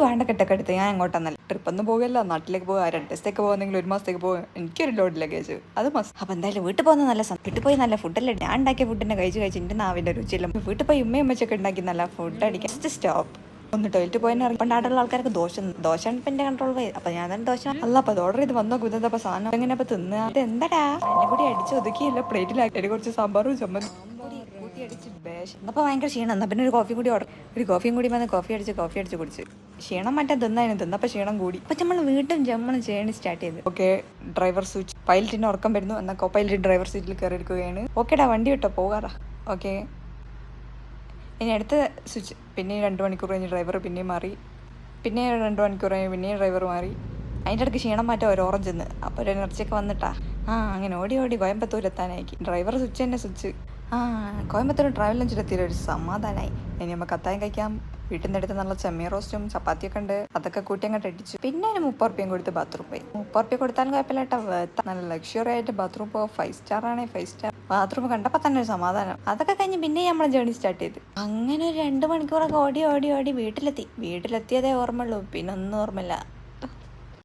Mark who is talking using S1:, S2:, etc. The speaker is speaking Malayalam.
S1: വേണ്ട കെട്ടൊക്കെ എടുത്ത് ഞാൻ എങ്ങോട്ടാന്നല്ല ട്രിപ്പൊന്നും പോകല്ല, നാട്ടിലേക്ക് പോകുക, 2 ദിവസത്തേക്ക് പോകുന്നെങ്കിൽ 1 മാസത്തേക്ക് പോകും. എനിക്കൊരു ലോഡ് ലഗേജ് അത് മസ്റ്റ്. അപ്പം എന്തായാലും വീട്ടിൽ പോകുന്ന നല്ല വീട്ടിൽ പോയി നല്ല ഫുഡല്ലേ. ഞാൻ ഉണ്ടാക്കിയ ഫുഡിനെ കഴിച്ച് എൻ്റെ നാവിൻ്റെ രുചിയില്ല. വീട്ടിൽ പോയി ഉമ്മയും അമ്മച്ചൊക്കെ ഉണ്ടാക്കി നല്ല ഫുഡ് അടിക്കാം. ജസ്റ്റ് സ്റ്റോപ്പ് ഒന്ന് ടോയ്ലറ്റ് പോയി ഇറങ്ങി. ഇപ്പം നാട്ടിലുള്ള ആൾക്കാർക്ക് ദോശയാണ് ഇപ്പം എൻ്റെ കൺട്രോൾ പോയി. അപ്പം ഞാൻ തന്നെ ദോശ അല്ല അപ്പം അത് ഓർഡർ ചെയ്ത് വന്നോ കുതപ്പോ സാധനം എങ്ങനെ അപ്പം തിന്നുക. അത് എന്താടാ അതിനെ കൂടി അടിച്ച് ഒതുക്കിയില്ല പ്ലേറ്റിലാക്കി കുറച്ച് സാമ്പാറും ചമ്മന്തി എന്നപ്പോൾ ഭയങ്കര ക്ഷീണം. എന്നാൽ പിന്നെ ഒരു കോഫി കൂടി വന്ന് കോഫി അടിച്ച് കുടിച്ച് ക്ഷീണം മറ്റേ തിന്നപ്പോൾ ക്ഷീണം കൂടി. അപ്പം നമ്മൾ വീണ്ടും ജമ്മണം ചെയ്യണി സ്റ്റാർട്ട് ചെയ്ത്. Okay, driver switch. പൈലറ്റിന് ഉറക്കം വരുന്നു. എന്നാൽ കോ പൈലറ്റ് ഡ്രൈവർ സീറ്റിൽ കയറി എടുക്കുകയാണ്. ഓക്കേടാ വണ്ടി വിട്ടോ പോകാറാ. ഓക്കെ, ഇനി അടുത്ത സ്വിച്ച്. പിന്നെ 2 മണിക്കൂർ കഴിഞ്ഞ് ഡ്രൈവർ പിന്നെയും മാറി. പിന്നെ 2 മണിക്കൂർ കഴിഞ്ഞ് പിന്നെയും ഡ്രൈവർ മാറി. അതിൻ്റെ ഇടയ്ക്ക് ക്ഷീണം മാറ്റാൻ ഒരു ഓറഞ്ച് നിന്ന്. അപ്പോൾ ഒരു എനർജിയൊക്കെ വന്നിട്ടാ അങ്ങനെ ഓടി കോയമ്പത്തൂർ എത്താനായി. ഡ്രൈവർ സ്വിച്ച് തന്നെ സ്വിച്ച്. കോയമ്പത്തൂർ ട്രാവൽ ലഞ്ചിലെത്തിയ ഒരു സമാധാനമായി. ഇനി നമുക്ക് അത്തായം കഴിക്കാം. വീട്ടിൽ നിന്ന് എടുത്ത് നല്ല ചെമ്മീൻ റോസ്റ്റും ചപ്പാത്തിയൊക്കെ ഉണ്ട്. അതൊക്കെ കൂട്ടി അങ്ങോട്ട് അടിച്ചു. പിന്നെ അതിന് 30 റുപ്യം കൊടുത്ത് ബാത്റൂം പോയി. 30 റുപ്യ കൊടുത്താലും കുഴപ്പമില്ല കേട്ടോ. നല്ല ലക്ഷറി ആയിട്ട് ബാത്റൂം പോകാം. 5 സ്റ്റാർ ആണേ 5 സ്റ്റാർ. ബാത്റൂം കണ്ടപ്പോൾ തന്നെ ഒരു സമാധാനം. അതൊക്കെ കഴിഞ്ഞ് പിന്നെ നമ്മൾ ജേർണി സ്റ്റാർട്ട് ചെയ്ത്. അങ്ങനെ ഒരു 2 മണിക്കൂറൊക്കെ ഓടി വീട്ടിലെത്തിയതേ ഓർമ്മയുള്ളൂ. പിന്നെ ഒന്നും ഓർമ്മയില്ല.